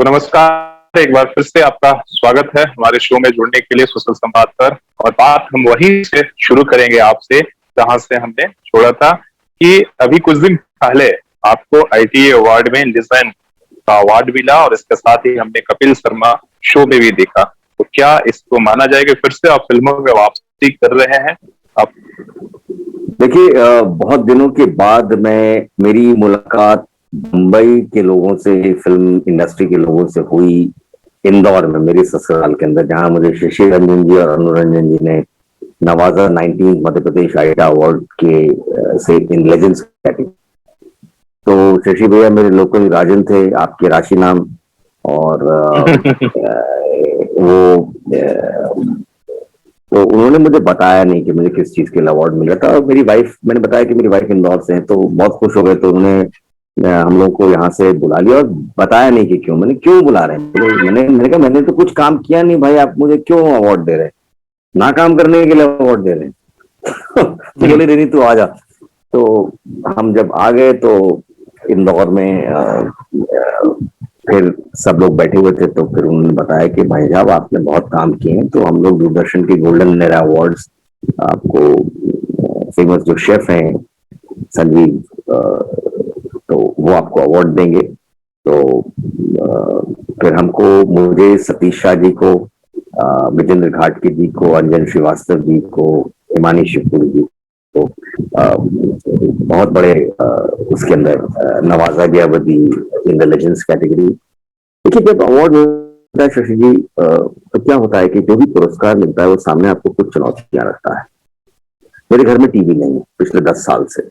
तो नमस्कार, एक बार फिर से आपका स्वागत है हमारे शो में जुड़ने के लिए सोशल संवाद पर। और बात हम वहीं से शुरू करेंगे आपसे जहां से हमने छोड़ा था कि अभी कुछ दिन पहले आपको आईटीए अवार्ड में लिजेंड का अवार्ड मिला और इसके साथ ही हमने कपिल शर्मा शो में भी देखा। तो क्या इसको माना जाएगा फिर से आप फिल्मों में वापसी कर रहे हैं? आप देखिए, बहुत दिनों के बाद मेरी मुलाकात मुंबई के लोगों से, फिल्म इंडस्ट्री के लोगों से हुई इंदौर में, मेरे ससुराल के अंदर, जहां मुझे शशि रंजन जी और अनुरंजन जी ने नवाजा 19 मध्य प्रदेश आइटा अवार्ड के से इन लेजेंड्स कैटेगरी। तो शशि भैया मेरे लोकल राजन थे, आपके राशि नाम। और वो तो उन्होंने मुझे बताया नहीं कि मुझे किस चीज के लिए अवार्ड मिला था। और मैंने बताया कि मेरी वाइफ इंदौर से है, तो बहुत खुश हो गए। तो उन्होंने हम लोग को यहाँ से बुला लिया और बताया नहीं कि क्यों। मैंने क्यों बुला रहे हैं, मैंने कहा मैंने तो कुछ काम किया नहीं भाई, आप मुझे क्यों अवार्ड दे रहे हैं, ना काम करने के लिए अवार्ड दे रहे हैं। तो बोले नहीं तू आ जा। तो हम जब आ गए तो इंदौर में फिर सब लोग बैठे हुए थे, तो फिर उन्होंने बताया कि भाई साहब आपने बहुत काम किए हैं, तो हम लोग दूरदर्शन की गोल्डन नेरा अवार्ड्स आपको, फेमस जो शेफ हैं संजीव, तो वो आपको अवार्ड देंगे। तो फिर मुझे सतीश शाह जी को, विजेंद्र घाटगे जी को, अंजन श्रीवास्तव जी को, हिमानी शिवपुरी जी को बहुत बड़े उसके अंदर नवाजा गया इन द लेजेंड्स कैटेगरी। देखिए, जब अवार्ड होता है शशि जी, तो क्या होता है कि जो भी पुरस्कार मिलता है वो सामने आपको कुछ चुनौतियां रखता है। मेरे घर में टीवी नहीं है पिछले 10 साल से।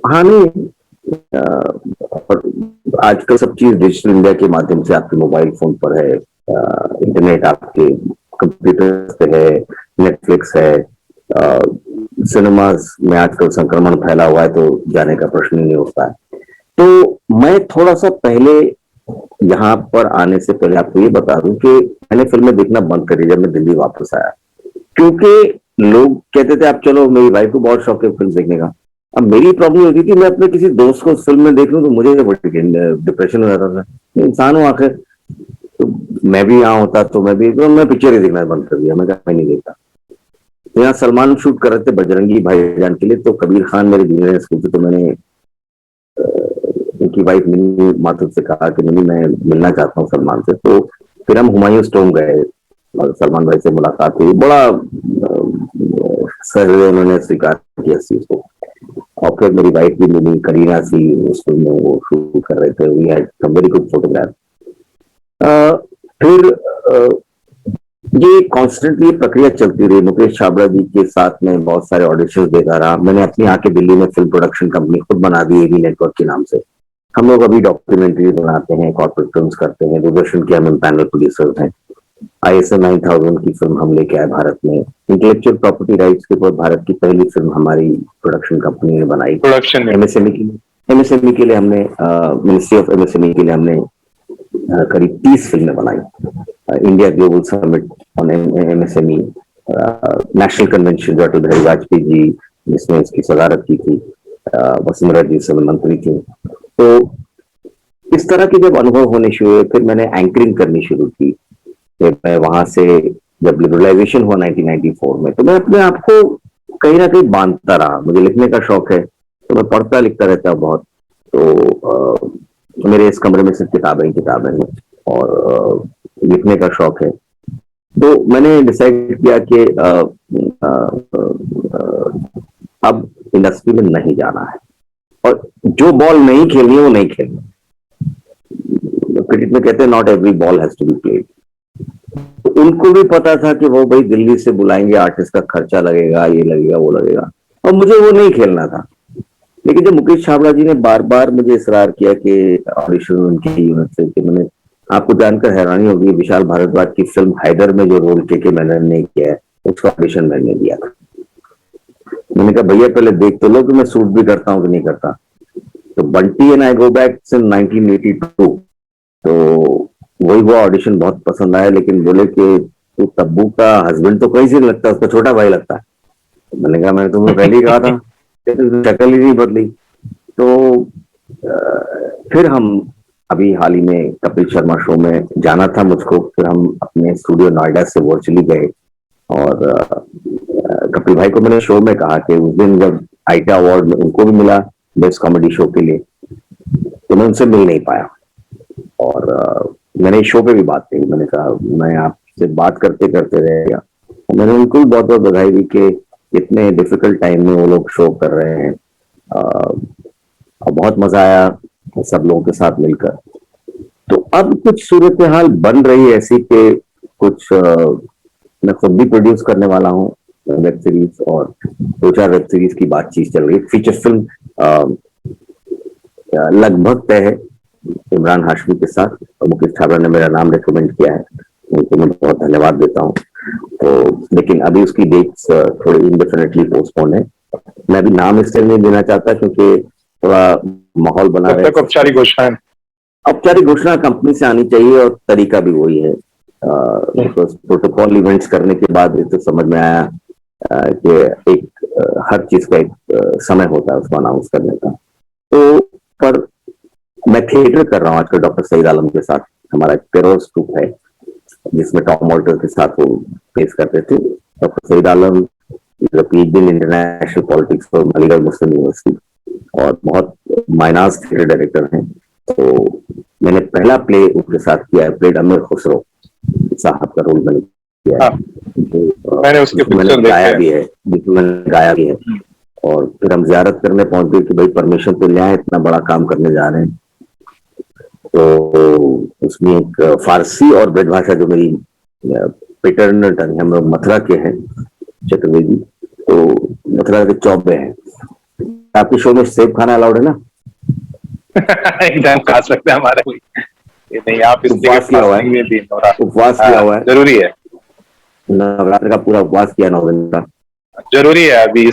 हाँ नहीं, और आजकल सब चीज डिजिटल इंडिया के माध्यम से आपके मोबाइल फोन पर है, इंटरनेट आपके कंप्यूटर पे है, नेटफ्लिक्स है, सिनेमाज में आजकल संक्रमण फैला हुआ है, तो जाने का प्रश्न ही नहीं उठता है। तो मैं थोड़ा सा पहले यहाँ पर आने से पहले आपको ये बता दूं कि मैंने फिल्में देखना बंद करी जब मैं दिल्ली वापस आया, क्योंकि लोग कहते थे आप चलो, मेरी वाइफ को बहुत शौक है फिल्म देखने का। अब मेरी प्रॉब्लम होती थी, मैं अपने किसी दोस्त को फिल्म में देख लूं तो मुझे डिप्रेशन हो जाता था। इंसान हूं आखिर, तो मैं भी यहाँ होता तो मैं पिक्चर ही देखना बंद कर दिया। मैं नहीं देखता। तो यहाँ सलमान शूट कर रहे थे बजरंगी भाईजान के लिए, तो कबीर खान मेरे जूनियर स्कूल थे, तो मैंने उनकी वाइफ मिनी माथुर से कहा कि मिनी मैं मिलना चाहता हूँ सलमान से। तो फिर हम हुमायूं स्टोन गए और सलमान भाई से मुलाकात हुई। बड़ा सर उन्होंने स्वीकार किया इस चीज को। और फिर मेरी वाइफ भी मिली, करीना सी, उस फिल्म में वो शूट कर रहे थे। We had some very good photograph. फिर ये कॉन्स्टेंटली प्रक्रिया चलती रही। मुकेश छाबड़ा जी के साथ में बहुत सारे ऑडिशन देता रहा। मैंने अपनी आके दिल्ली में फिल्म प्रोडक्शन कंपनी खुद बना दी, एवी नेटवर्क के नाम से। हम लोग अभी डॉक्यूमेंट्री बनाते हैं, कॉर्पोरेट फिल्म्स करते हैं, दूरदर्शन के हम पैनल प्रोड्यूसर्स हैं। ISO 9000 की फिल्म हम लेके आए भारत में। इंटेलेक्चुअल प्रॉपर्टी राइट्स के ऊपर भारत की पहली फिल्म हमारी प्रोडक्शन कंपनी ने बनाई। एमएसएमई के लिए हमने, मिनिस्ट्री ऑफ एमएसएमई के लिए हमने करीब 30 फिल्में बनाई। India global summit on MSME, national convention जो अटल बिहारी वाजपेयी जी जिसने इसकी सदारत की थी, वसुंधरा जी सब मंत्री थी। तो इस तरह के जब अनुभव होने शुरू हुए, फिर मैंने एंकरिंग करनी शुरू की। फिर मैं वहां से, जब लिबरलाइजेशन हुआ 1994 में, तो मैं अपने आप को कहीं ना कहीं बांधता रहा। मुझे लिखने का शौक है, तो मैं पढ़ता लिखता रहता बहुत। तो मेरे इस कमरे में सिर्फ किताबें हैं और लिखने का शौक है। तो मैंने डिसाइड किया कि अब इंडस्ट्री में नहीं जाना है, और जो बॉल नहीं खेलनी है वो नहीं खेलनी। क्रिकेट में कहते हैं not every ball has to be played. उनको भी पता था कि वो भाई दिल्ली से बुलाएंगे, आर्टिस्ट का खर्चा लगेगा, ये लगेगा वो लगेगा, और मुझे वो नहीं खेलना था। लेकिन जब मुकेश छाबड़ा जी ने बार बार मुझे इसरार किया कि ऑडिशन उनकी यूनिट से, कि मैंने, आपको जानकर हैरानी होगी, विशाल भारद्वाज की फिल्म हैदर में जो रोल के मैंने नहीं किया है, उसका ऑडिशन मैंने दिया था। मैंने कहा भैया पहले देख तो लो कि मैं सूट भी करता हूँ कि नहीं करता। तो Bunty and I go back in 1982, तो वही वो ऑडिशन बहुत पसंद आया। लेकिन बोले कि तू तब्बू का हस्बैंड तो कहीं से नहीं लगता, उसका छोटा भाई लगता है। मैंने कहा मैंने तुम्हें पहले ही कहा था, शक्ल ही नहीं बदली। तो फिर हम अभी हाल ही में कपिल शर्मा शो में जाना था मुझको, फिर हम अपने स्टूडियो नोएडा से वर्चुअली गए और कपिल भाई को मैंने शो में कहा कि उस दिन जब आईटा अवार्ड उनको भी मिला बेस्ट कॉमेडी शो के लिए, तो मैं उनसे मिल नहीं पाया। और मैंने शो पे भी बात कही, मैंने कहा मैं आपसे बात करते करते रह गया। मैंने उनको भी बहुत बहुत बधाई दी कि इतने डिफिकल्ट टाइम में वो लोग शो कर रहे हैं, और बहुत मजा आया सब लोगों के साथ मिलकर। तो अब कुछ सूरत हाल बन रही है ऐसी कि कुछ मैं खुद भी प्रोड्यूस करने वाला हूँ वेब सीरीज, और 2-4 वेब सीरीज की बातचीत चल रही है। फीचर फिल्म लगभग तय है इमरान हाशमी के साथ, और मुकेश छाबड़ा ने मेरा नाम रिकमेंड किया है, उनको मैं बहुत धन्यवाद देता हूँ। तो लेकिन अभी उसकी डेट्स थोड़ी इंडेफिनेटली पोस्टपोन है। मैं अभी नाम इसलिए नहीं देना चाहता क्योंकि थोड़ा माहौल बना रहे। औपचारिक घोषणा, औपचारिक घोषणा कंपनी से आनी चाहिए और तरीका भी वही है। प्रोटोकॉल इवेंट्स करने के बाद ये तो समझ में आया कि एक हर चीज का एक समय होता है उसको अनाउंस करने का। तो पर मैं थिएटर कर रहा हूँ आजकल डॉक्टर सईद आलम के साथ, हमारा पेरोल्स ग्रुप है जिसमें टॉम वॉल्टर के साथ वो पेश करते थे। Doctor Saeed Alam PhD in international politics from Aligarh Muslim university, और बहुत माइनास थिएटर डायरेक्टर हैं। तो मैंने पहला प्ले उनके साथ किया है, प्लेड अमीर खुसरो साहब का रोल मैंने किया है। मैंने उसके मैंने गाया भी है, जिसमें मैंने गाया भी है। और फिर हम जियारत करने पहुंच गए कि भाई परमिशन तो ले आए, इतना बड़ा काम करने जा रहे हैं। तो उसमें एक फारसी और ब्रजभाषा जो मेरी पैटर्नल टंग है, हम लोग मथुरा के हैं चतुर्वेदी, तो मथुरा के चौबे हैं। आपके शो में सेब खाना अलाउड है ना? एकदम खा सकते हैं हमारे, ये नहीं आप उपवास किया हुआ है, उपवास किया हुआ है, जरूरी है, नवरात्र का पूरा उपवास किया 9 दिन का, जरूरी है अभी।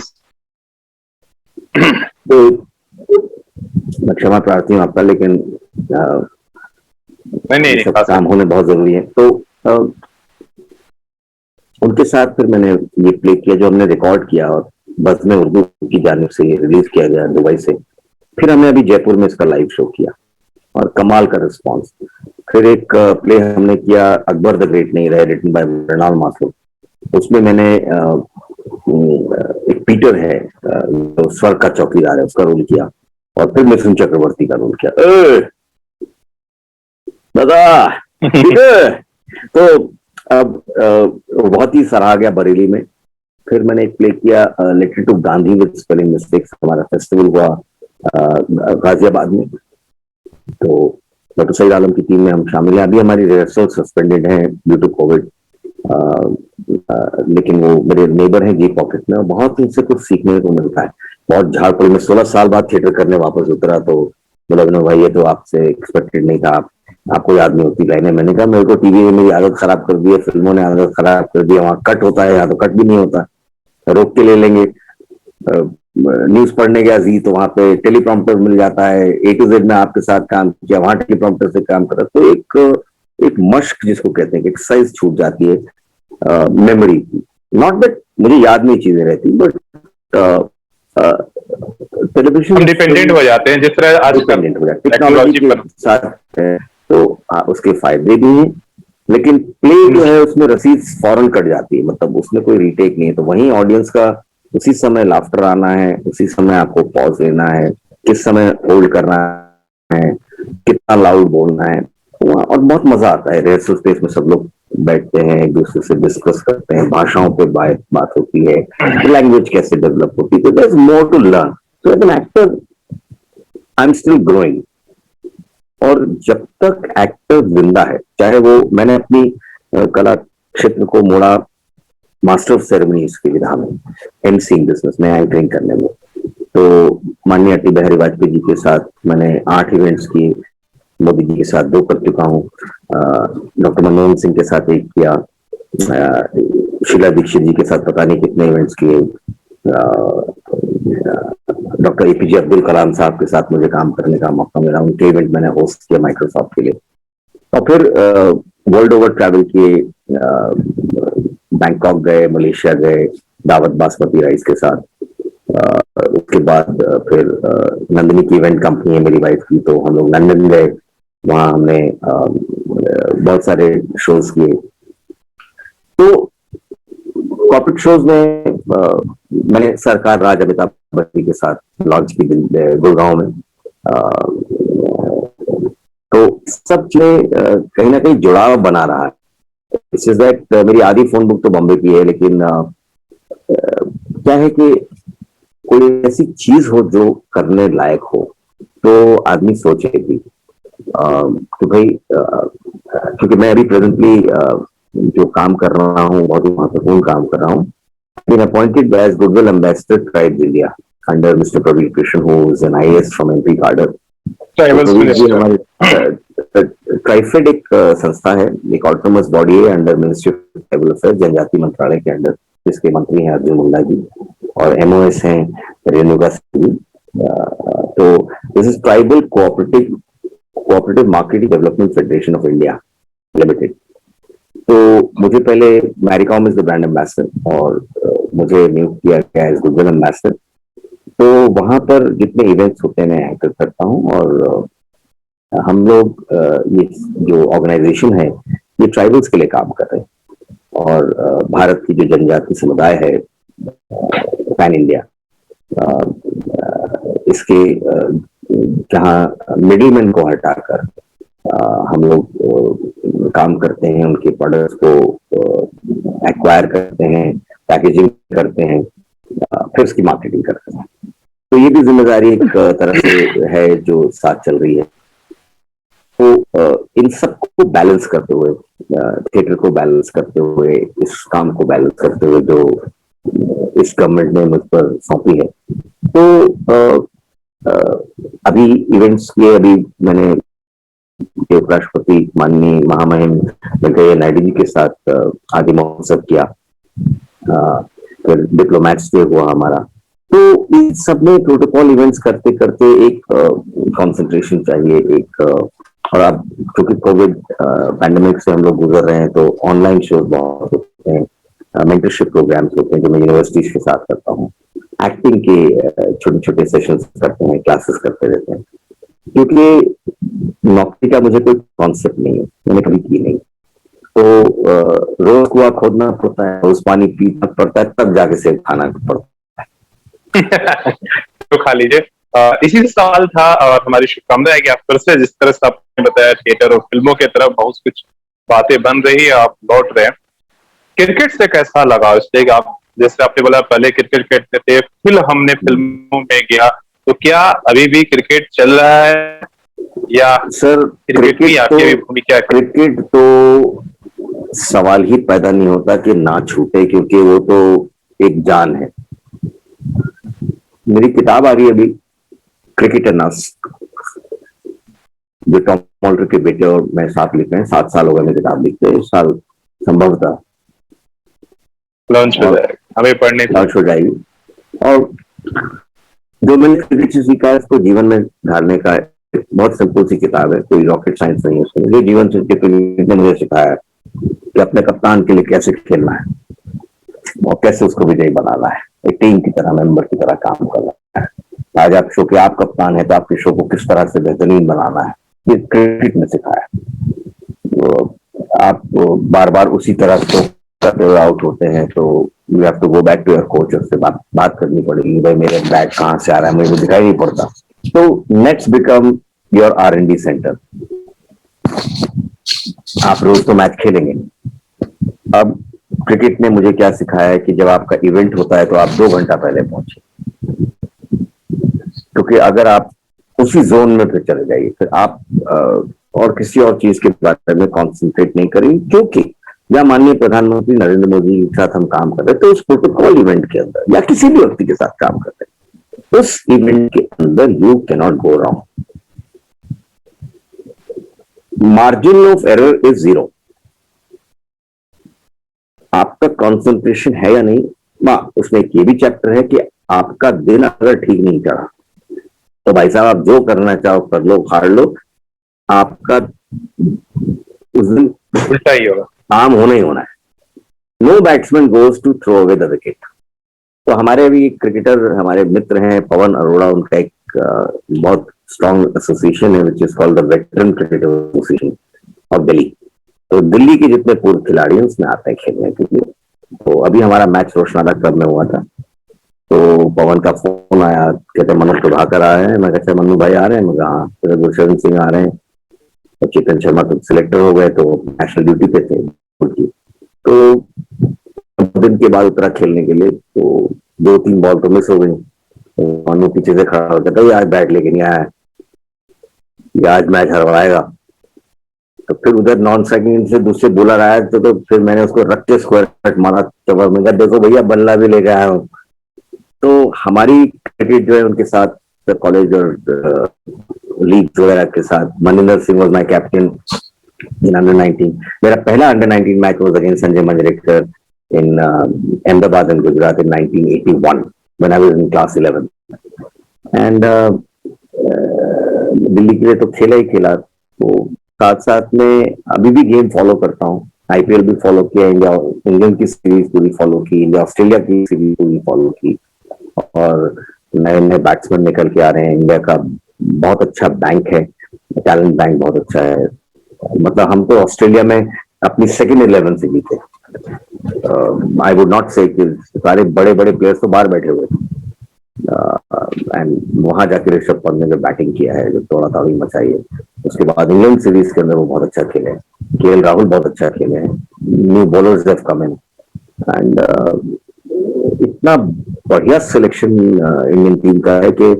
तो मैं क्षमा प्रार्थी हूँ आपका, लेकिन नहीं सब काम होने बहुत जरूरी है। तो उनके साथ फिर मैंने ये प्ले किया जो हमने रिकॉर्ड किया और बस में उर्दू की जानिब से रिलीज किया गया दुबई से। फिर हमने अभी जयपुर में इसका लाइव शो किया और कमाल का रिस्पांस। फिर एक प्ले हमने किया अकबर द ग्रेट नहीं रहे, रिटन बाय मृणाल माथुर। उसमें मैंने एक पीटर है जो स्वर्ग का चौकीदार है, उसका रोल किया, और फिर मिथुन चक्रवर्ती का रोल किया। दादा पीटर तो अब बहुत ही सराहा गया बरेली में। फिर मैंने एक प्ले किया letter to Gandhi with spelling mistakes, हमारा फेस्टिवल हुआ गाजियाबाद में। तो डॉक्टर सईद आलम की टीम में हम शामिल हैं। अभी हमारी रिहर्सल सस्पेंडेड है ड्यू टू कोविड, लेकिन वो मेरे नेबर हैं जी पॉकेट में, और बहुत इनसे कुछ सीखने को मिलता है। बहुत झाड़पुर में 16 साल बाद थिएटर करने वापस उतरा, तो बोला विनोद भाई ये तो आपसे एक्सपेक्टेड नहीं था, आपको याद नहीं होती लाइनें। मैंने कहा मेरे को टीवी ने मेरी आदत खराब कर दी है, फिल्मों ने आदत खराब कर दी है, वहां कट होता है, यहाँ तो कट भी नहीं होता, रोक के ले लेंगे। न्यूज पढ़ने गया जी तो वहां पे टेलीप्रॉम्प्टर मिल जाता है, A to Z में आपके साथ काम किया, वहां टेलीप्रॉम्प्टर से काम करा। तो एक मश्क जिसको कहते हैं, एक्सरसाइज छूट जाती है मेमोरी की। नॉट दैट मुझे याद नहीं चीजें रहती, बट टेलीविजन डिपेंडेंट हो जाते हैं जिस तरह आज टेक्नोलॉजी के साथ है, तो उसके फायदे भी हैं, लेकिन प्ले जो है उसमें रसीद फौरन कट जाती है, मतलब उसमें कोई रीटेक नहीं है। तो वहीं ऑडियंस का उसी समय लाफ्टर आना है, उसी समय आपको पॉज लेना है, किस समय होल्ड करना है, कितना लाउड बोलना है, और बहुत मजा आता है। रिहर्सल स्पेस में सब लोग बैठते हैं, एक दूसरे से डिस्कस करते हैं, भाषाओं पे बात होती है, लैंग्वेज कैसे डेवलप होती है। तो there is more to learn. So as an actor I am still growing, और जब तक एक्टर जिंदा है, चाहे वो मैंने अपनी कला क्षेत्र को मोड़ा मास्टर ऑफ सेरेमनीज की विधा में, एमसीइंग बिजनेस में, एंकरिंग करने में। तो माननीय अटल बिहारी वाजपेयी जी के साथ मैंने 8 इवेंट्स किए, मोदी जी के साथ 2 कर चुका हूँ, डॉक्टर मनमोहन सिंह के साथ 1 किया, शीला दीक्षित जी के साथ पता नहीं कितने इवेंट्स किए, डॉक्टर APJ अब्दुल कलाम साहब के साथ मुझे काम करने का मौका मिला, उनके इवेंट मैंने होस्ट किया माइक्रोसॉफ्ट के लिए। और फिर वर्ल्ड ओवर ट्रैवल किए, बैंकॉक गए, मलेशिया गए दावत बासमती राइस के साथ, उसके बाद फिर नंदिनी की इवेंट कंपनी है मेरी वाइफ की, तो हम लोग लंदन गए, वहाँ हमने बहुत सारे शोज किए। तो कॉर्पोरेट शोज में मैंने सरकार राज अमिताभ बच्चन के साथ लॉन्च की गुड़गांव में। तो सब चीजें कहीं ना कहीं जुड़ाव बना रहा है। दिस इज दैट मेरी आधी फोन बुक तो बॉम्बे की है, लेकिन क्या है कि कोई ऐसी चीज हो जो करने लायक हो तो आदमी सोचे भी। तो भाई क्योंकि मैं अभी प्रेजेंटली जो काम कर रहा हूँ, बहुत ही महत्वपूर्ण काम कर रहा हूँ, been appointed as Goodwill Ambassador Tribes India under Mr. Praveen Krishnan, who is an IAS from MP Cadre। Tribals minister. हमारे ट्राइफेड एक संस्था है, एक ऑटोनोमस बॉडी है under ministry of tribal affairs, जनजाति मंत्रालय के अंडर, जिसके मंत्री हैं अर्जुन मुंडा जी और MOS हैं रेणुका सिंह जी। तो this is tribal cooperative marketing development federation of India limited. तो मुझे पहले Mary Kom is the brand ambassador और मुझे नियुक्त किया गया एज गुडविल एम्बेसडर। तो वहां पर जितने इवेंट्स होते हैं मैं हैंडल करता हूँ, और हम लोग ये जो ऑर्गेनाइजेशन है ये ट्राइबल्स के लिए काम कर रहे हैं, और भारत की जो जनजाति समुदाय है पैन इंडिया, इसके जहाँ मिडिलमैन को हटाकर हम लोग काम करते हैं, उनके प्रोडक्ट्स को एक्वायर करते हैं, पैकेजिंग करते हैं, फिर उसकी मार्केटिंग करते हैं। तो ये भी जिम्मेदारी एक तरह से है जो साथ चल रही है। तो इन सबको बैलेंस करते हुए, थिएटर को बैलेंस करते हुए, इस काम को बैलेंस करते हुए जो इस गवर्नमेंट ने मुझ पर सौंपी है, तो अभी इवेंट्स के अभी मैंने उपराष्ट्रपति माननीय महामहिम वेंकैया नायडू जी के साथ आदि महोत्सव किया, फिर डिप्लोमैट्स डे हुआ हमारा। तो इन सब में प्रोटोकॉल इवेंट्स करते करते एक कंसंट्रेशन चाहिए, एक और अब क्योंकि कोविड पैंडेमिक से हम लोग गुजर रहे हैं, तो ऑनलाइन शोज बहुत होते हैं, मेंटरशिप प्रोग्राम्स होते हैं जो मैं यूनिवर्सिटीज के साथ करता हूँ, एक्टिंग के छोटे छोटे सेशंस करते हैं, क्लासेस करते रहते हैं। क्योंकि नौकरी का मुझे कोई कॉन्सेप्ट नहीं है, मैंने कभी की नहीं, तो रोज कुआं खोदना पड़ता है, रोज पानी पीना पड़ता है, तब जाके सेब खाना पड़ता है। तो खा लीजिए। इसी से सवाल था, और हमारी शुभकामना है कि आप फिर से जिस तरह से आपने बताया थिएटर और फिल्मों की तरफ बहुत कुछ बातें बन रही है, आप लौट रहे हैं। क्रिकेट से कैसा लगा? इसलिए कि आप जैसे आपने बोला पहले क्रिकेट खेलते थे, फिर हमने फिल्मों में गया, तो क्या अभी भी क्रिकेट चल रहा है या सर क्रिकेट की आपकी भूमिका है? क्रिकेट तो सवाल ही पैदा नहीं होता कि ना छूटे, क्योंकि वो तो एक जान है। मेरी किताब आ रही है अभी, क्रिकेटर्स, जो टॉम मॉल्टर के बेटे और मैं साथ लिखे हैं, 7 साल हो गए मैं किताब लिखते, इस साल संभवतः लॉन्च हो जाएगा, हमें पढ़ने लॉन्च हो जाएगी। और जो मैंने क्रिकेट से सीखा है उसको जीवन में ढालने का बहुत सिंपल सी किताब है, कोई रॉकेट साइंस नहीं है उसमें। मुझे जीवन से क्रिकेट ने मुझे सिखाया कि अपने कप्तान के लिए कैसे खेलना है और कैसे उसको विजयी बनाना है, एक टीम की तरह, मेंबर की तरह काम करना है। आज आप शो के आप कप्तान है तो आपके शो को किस तरह से बेहतरीन बनाना है, ये क्रिकेट ने सिखाया। तो आप बार बार उसी तरह से करते हुए आउट होते हैं, तो you have to go back to your coach, उससे बात करनी पड़ेगी, भाई मेरे बैट कहाँ से आ रहा है, मुझे दिखाई नहीं पड़ता। तो nets become your R&D centre. आप रोज तो मैच खेलेंगे। अब क्रिकेट ने मुझे क्या सिखाया है कि जब आपका इवेंट होता है तो आप 2 घंटा पहले पहुंचे, क्योंकि अगर आप उसी जोन में फिर चले जाइए, फिर आप और किसी और चीज के बारे में कॉन्सेंट्रेट नहीं करेंगे। क्योंकि या माननीय प्रधानमंत्री नरेंद्र मोदी के साथ हम काम कर रहे हैं, तो उस प्रोटोकॉल इवेंट के अंदर या किसी भी व्यक्ति के साथ काम कर रहे हैं, उस इवेंट के अंदर you can not go wrong. Margin of error is 0। आपका कंसंट्रेशन है या नहीं। उसमें एक ये भी चैप्टर है कि आपका दिन अगर ठीक नहीं चढ़ा तो भाई साहब आप जो करना चाहो कर लो, हार लो, आपका उस दिन उल्टा ही होगा, काम होना ही होना है। No batsman goes to throw away the wicket, तो हमारे भी क्रिकेटर हमारे मित्र हैं पवन अरोड़ा, उनका एक बहुत स्ट्रॉन्ग एसोसिएशन है which is called the veteran cricket association of Delhi. तो दिल्ली के जितने पूर्व खिलाड़ी हैं उसमें आते हैं खेलने के लिए। तो अभी हमारा मैच रोशनाला क्लब में हुआ था, तो पवन का फोन आया, कहते मनोज प्रभाकर आ रहे हैं। मैं कहते मनु भाई आ रहे हैं? मैं हाँ। गुरशरण सिंह आ रहे हैं, तो चेतन शर्मा तो सिलेक्टर हो गए, तो नेशनल ड्यूटी पे थे। तो दिन के बाद उतरा खेलने के लिए, तो 2-3 बॉल तो मिस हो गई। तो मनु पीछे से खड़ा हो कहता आज बैट लेके नहीं आया, ये आज मैच हरवाएगा। तो फिर उधर नॉन स्ट्राइकिंग से दूसरे बॉलर आया, तो फिर मैंने उसको रख के स्क्वायर कट मारा चबर में, देखो भैया बल्ला भी लेके आया हूँ। तो हमारी क्रिकेट जो है उनके साथ कॉलेज और लीग वगैरह के साथ, Maninder Singh was my captain in under 19। मेरा पहला under 19 match was against Sanjay Manjrekar in Ahmedabad in Gujarat in 1981 when I was in class 11। And Delhi के लिए तो खेला ही खेला, तो साथ साथ में अभी भी गेम फॉलो करता हूँ। आईपीएल भी फॉलो किया, इंडियन की सीरीज पूरी फॉलो की, इंडिया ऑस्ट्रेलिया की सीरीज पूरी फॉलो की, और नए नए बैट्समैन निकल के आ रहे हैं। इंडिया का बहुत अच्छा बैंक है, टैलेंट बैंक बहुत अच्छा है। मतलब हम तो ऑस्ट्रेलिया में अपनी सेकंड 11 से जीते। आई वुड नॉट से कि सारे बड़े बड़े प्लेयर्स तो बाहर बैठे हुए थे, एंड वहां जाके ऋषभ पंत ने जो बैटिंग किया है, जो तोड़ा ताड़ी मचाई है, उसके बाद इंग्लैंड सीरीज के अंदर वो बहुत अच्छा खेले हैं। केएल राहुल बहुत अच्छा खेले हैं, new bowlers have come in, and इतना बढ़िया सिलेक्शन इंडियन टीम का है कि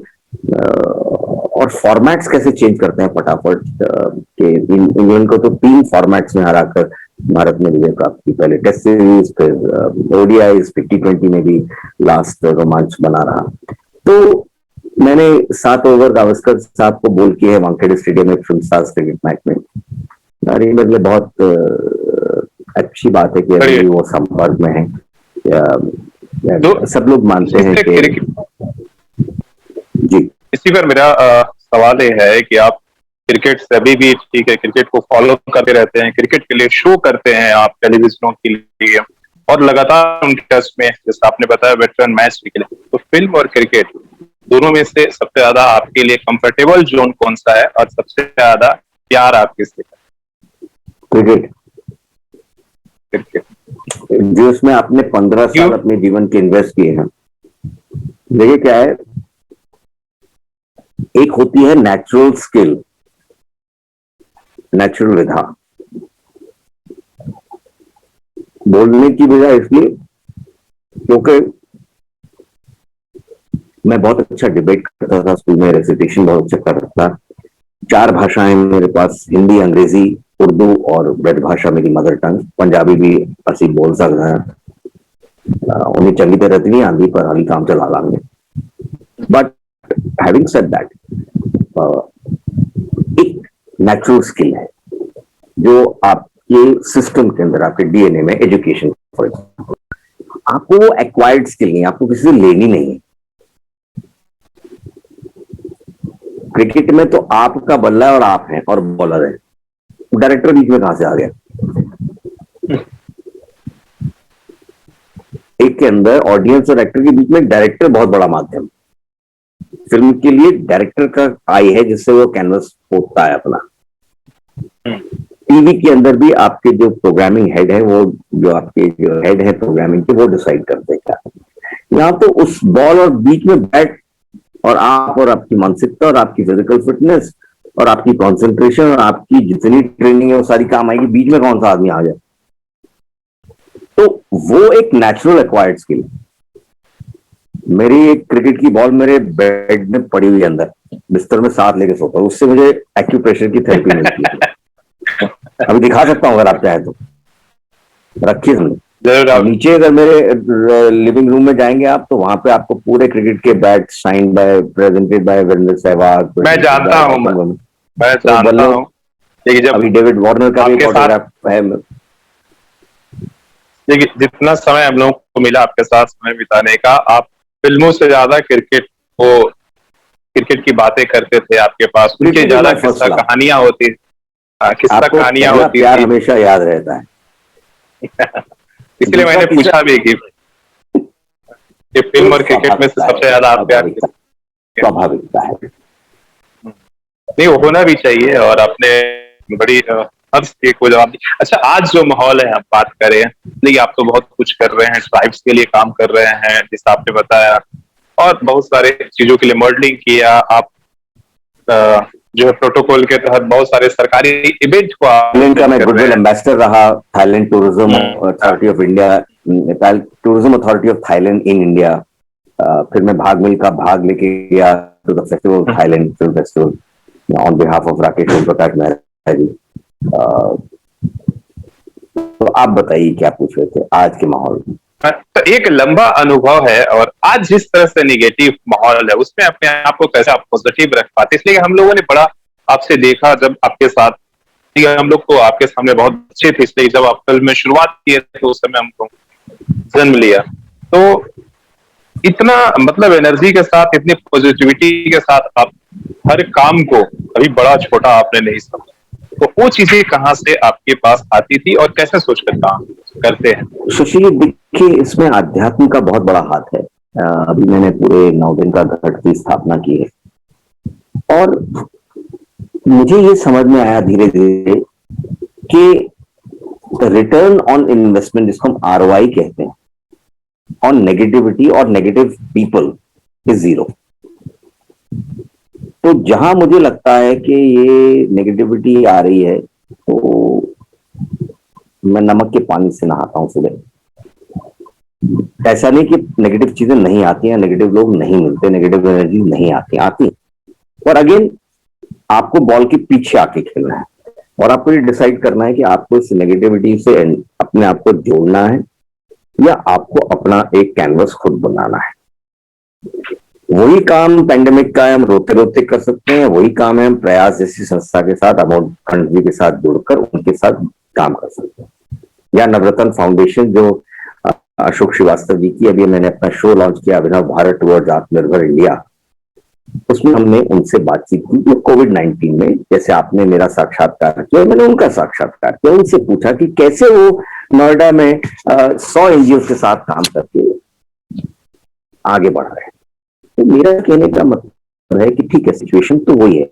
और फॉर्मेट्स कैसे चेंज करते हैं फटाफट के। इंग्लैंड को तो 3 फॉर्मेट्स में हराकर भारत ने विजय प्राप्त की, पहले टेस्ट सीरीज, फिर ओडीआई, फिर T20 में भी लास्ट रोमांच बना रहा। तो मैंने 7 ओवर गावस्कर साहब को बोल किए हैं वानखेड़े स्टेडियम में फिल्म स्टार्स क्रिकेट मैच में। अरे मतलब बहुत अच्छी बात है कि अभी वो संपर्क में है। सब लोग मानते हैं कि जी। इसी पर मेरा सवाल ये है कि आप क्रिकेट से अभी भी ठीक है, क्रिकेट को फॉलो करते रहते हैं, क्रिकेट के लिए शो करते हैं आप टेलीविजनों के लिए, और लगातार उनके उसमें जैसे आपने बताया वेटरन मैच भी खेले। तो फिल्म और क्रिकेट दोनों में से सबसे ज्यादा आपके लिए कंफर्टेबल जोन कौन सा है, और सबसे ज्यादा प्यार आप किससे करते हैं? क्रिकेट, जो उसमें आपने 15 साल अपने जीवन के इन्वेस्ट किए हैं। देखिए क्या है, एक होती है नेचुरल स्किल, नेचुरल विधा। बोलने की वजह इसलिए क्योंकि मैं बहुत अच्छा डिबेट करता था स्कूल में, रेसिटेशन बहुत अच्छा करता था। 4 भाषाएं मेरे पास, हिंदी, अंग्रेजी, उर्दू और ब्रज भाषा मेरी मदर टंग। पंजाबी भी असी बोल सकता है, उन्हें चंगी तरह नहीं आंदी पर हाली काम चला लांगे। बट हैविंग सेड दैट, एक नेचुरल स्किल है जो आपके सिस्टम के अंदर, आपके डीएनए में, एजुकेशन फॉर एग्जाम्पल, आपको वो एक्वायर्ड स्किल नहीं, आपको किसी से लेनी नहीं है। क्रिकेट में तो आपका बल्ला है और आप हैं और बॉलर है, डायरेक्टर बीच में कहां से आ गया? एक के अंदर ऑडियंस और एक्टर के बीच में डायरेक्टर बहुत बड़ा माध्यम। फिल्म के लिए डायरेक्टर का आई है जिससे वो कैनवस पोतता है अपना। टीवी के अंदर भी आपके जो प्रोग्रामिंग हेड है, वो जो आपके जो हेड है प्रोग्रामिंग के, वो डिसाइड करते हैं। यहाँ तो उस बॉल और बीच में बैट और आप और आपकी मानसिकता और आपकी फिजिकल फिटनेस और आपकी कंसंट्रेशन और आपकी जितनी ट्रेनिंग है वो सारी काम आएगी। बीच में कौन सा आदमी आ जाए? तो वो एक नेचुरल एक्वायर्ड स्किल। मेरी एक क्रिकेट की बॉल मेरे बेड में पड़ी हुई अंदर, बिस्तर में साथ लेके सोता हूँ, उससे मुझे एक्यूप्रेशर की थेरेपी मिलती है। अभी दिखा सकता हूँ अगर आप चाहें तो, रखिए हमने। नीचे अगर मेरे लिविंग रूम में जाएंगे आप, तो वहां पे आपको पूरे क्रिकेट के bat sign by, presented by Virender Sehwag. मैं जानता हूँ, मैं जानता हूँ। जब अभी डेविड वार्नर का भी फोटोग्राफ है। देखिए, जितना समय हम लोगों को मिला आपके साथ समय बिताने का, आप फिल्मों से ज्यादा क्रिकेट की बातें करते थे। आपके पास उनके ज्यादा किस्सा कहानियां होती, किस्सा कहानियां होती थी। हमेशा याद रहता है। इसलिए मैंने पूछा भी कि कि फिल्म और क्रिकेट में से सबसे ज्यादा आप प्यार स्वाभाविकता है। नहीं, वो होना भी चाहिए और आपने बड़ी हद से कोई जवाब दी। अच्छा, आज जो माहौल है, आप बात करें, देखिए आप तो बहुत कुछ कर रहे हैं, ट्राइब्स के लिए काम कर रहे हैं जैसा आपने बताया, और बहुत सारे चीजों के लिए मॉडलिंग किया आप, जो है प्रोटोकॉल के तहत बहुत सारे सरकारी इवेंट को थाईलैंड का मैं गुडविल एम्बेसडर रहा, Thailand tourism authority of India, tourism authority of Thailand in India. फिर मैं भाग मिल का भाग लेके गया to the festival, Thailand film festival on behalf of Rakesh Om Prakash Mehra ji. तो आप बताइए क्या पूछ रहे थे आज के माहौल में। तो एक लंबा अनुभव है, और आज जिस तरह से निगेटिव माहौल है उसमें अपने आप को कैसे आप पॉजिटिव रख पाते, इसलिए हम लोगों ने बड़ा आपसे देखा जब आपके साथ, हम लोग तो आपके सामने बहुत अच्छे थे, इसलिए जब आप फिल्म में शुरुआत किए थे उस समय हमको जन्म लिया, तो इतना मतलब एनर्जी के साथ, इतनी पॉजिटिविटी के साथ आप हर काम को कभी बड़ा छोटा आपने नहीं समझा, तो वो चीजें कहाँ से आपके पास आती थी और कैसे सोचकर काम करते हैं? सुशील, देखिए इसमें आध्यात्म का बहुत बड़ा हाथ है। अभी मैंने पूरे 9 दिन का घट की स्थापना की है, और मुझे ये समझ में आया धीरे धीरे कि रिटर्न ऑन इन्वेस्टमेंट, जिसको हम ROI कहते हैं, ऑन नेगेटिविटी और नेगेटिव पीपल इज 0। तो जहां मुझे लगता है कि ये नेगेटिविटी आ रही है, तो मैं नमक के पानी से नहाता हूं सुबह। ऐसा नहीं कि नेगेटिव चीजें नहीं आती हैं, नेगेटिव लोग नहीं मिलते, नेगेटिव एनर्जी नहीं आती, और अगेन आपको बॉल के पीछे आके खेलना है, और आपको ये डिसाइड करना है कि आपको इस नेगेटिविटी से अपने आप को जोड़ना है या आपको अपना एक कैनवस खुद बनाना है। वही काम पैंडेमिक का हम रोते रोते कर सकते हैं, वही काम है हम प्रयास जैसी संस्था के साथ, अमोल खंड जी के साथ जुड़कर उनके साथ काम कर सकते हैं, या नवरत्न फाउंडेशन जो अशोक श्रीवास्तव जी की, अभी मैंने अपना शो लॉन्च किया अभिनव भारत टुवर्ड्स आत्मनिर्भर इंडिया, उसमें हमने उनसे बातचीत की जो कोविड-19 में, जैसे आपने मेरा साक्षात्कार किया, मैंने उनका साक्षात्कार किया, उनसे पूछा कि कैसे वो नोएडा में 100 NGO के साथ काम करके आगे बढ़ रहे हैं। तो मेरा कहने का मतलब है कि ठीक है, सिचुएशन तो वही है,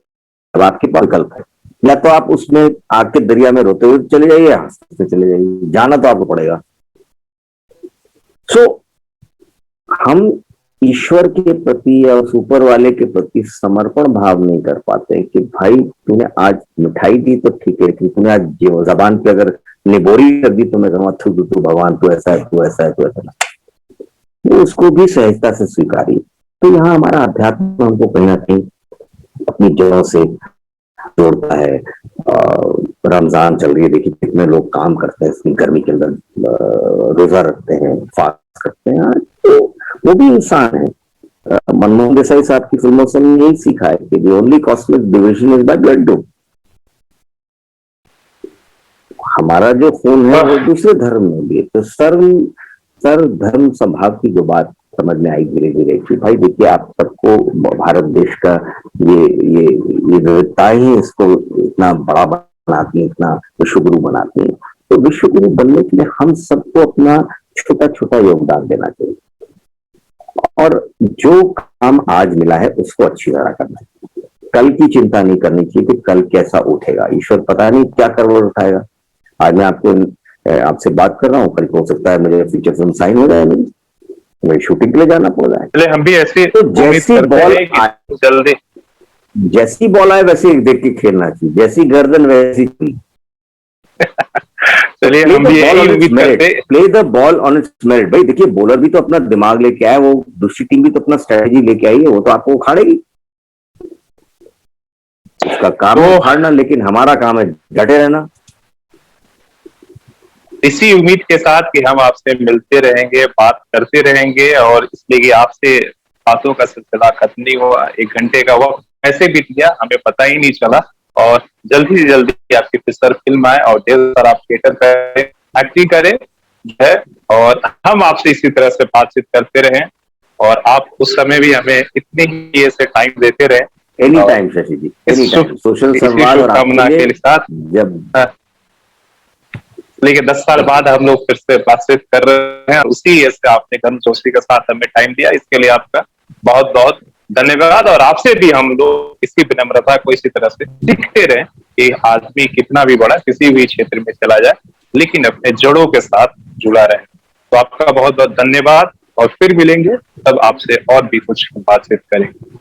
अब आपके पास विकल्प है, या तो आप उसमें आग के दरिया में रोते हुए चले जाइए, हंसते चले जाइए, जाना तो आपको पड़ेगा। सो हम ईश्वर के प्रति या सुपर वाले के प्रति समर्पण भाव नहीं कर पाते कि भाई तूने आज मिठाई दी तो ठीक है, लेकिन तूने आज जबान पे अगर निबोरी कर दी तो मैं कहूँगा तू भगवान तू ऐसा है, तू ऐसा है, तू ऐसा है, वो उसको भी सहजता से स्वीकारिए। तो यहाँ हमारा अध्यात्म हमको कहीं ना कहीं अपनी जड़ों से जोड़ता है। रमजान चल रही है, देखिए कितने लोग काम करते हैं इस गर्मी के अंदर, रोजा रखते हैं, फास्ट करते हैं, तो वो भी इंसान है। मनमोहन देसाई साहब की फिल्मों से हमने यही सीखा है कि the only cosmic division is by blood group। हमारा जो खून है वो दूसरे धर्म में भी है। तो सर्व धर्म संभाव की जो बात समझ में आई धीरे धीरे कि भाई देखिए, आप सबको भारत देश का ये विविधताएं ही इसको इतना बड़ा बनाती है, इतना विश्वगुरु बनाती है। तो विश्वगुरु बनने के लिए हम सबको अपना छोटा छोटा योगदान देना चाहिए, और जो काम आज मिला है उसको अच्छी तरह करना चाहिए। कल की चिंता नहीं करनी चाहिए कि कल कैसा उठेगा, ईश्वर पता नहीं क्या करवट उठाएगा। आज मैं आपसे बात कर रहा हूँ, कल हो सकता है मुझे फीचर फिल्म साइन हो जाए, नहीं वही शूटिंग के लिए जाना पड़ रहा है। हम भी ऐसे तो जैसी बॉल आए वैसे देख के खेलना चाहिए, जैसी गर्दन वैसी चलिए हम भी play the ball on it's merit. भाई देखिए, बॉलर भी तो अपना दिमाग लेके आए, वो दूसरी टीम भी तो अपना स्ट्रेटेजी लेके आई है, वो तो आपको उखाड़ेगी, उसका काम है उखाड़ना, लेकिन हमारा काम है डटे रहना। इसी उम्मीद के साथ कि हम आपसे मिलते रहेंगे, बात करते रहेंगे, और इसलिए कि आपसे बातों का सिलसिला खत्म नहीं हुआ। 1 घंटे का वक्त कैसे बीत गया हमें पता ही नहीं चला, और जल्दी से जल्दी आपकी फिर फिल्म आए और ढेर सारा आप थिएटर करें, एक्टिंग करें है, और हम आपसे इसी तरह से बातचीत करते रहें, और आप उस समय भी हमें इतने ही ऐसे टाइम देते रहे। एनी टाइम शशि जी, एनी टाइम। सोशल संवाद और कामना के साथ जब लेकिन 10 साल बाद हम लोग फिर से बातचीत कर रहे हैं, उसी से आपने गर्मजोशी के साथ हमें टाइम दिया, इसके लिए आपका बहुत बहुत धन्यवाद। और आपसे भी हम लोग इसी विनम्रता को इसी तरह से सीखते रहे कि आदमी कितना भी बड़ा किसी भी क्षेत्र में चला जाए लेकिन अपने जड़ों के साथ जुड़ा रहे। तो आपका बहुत बहुत धन्यवाद, और फिर मिलेंगे तब आपसे और भी कुछ बातचीत करेंगे।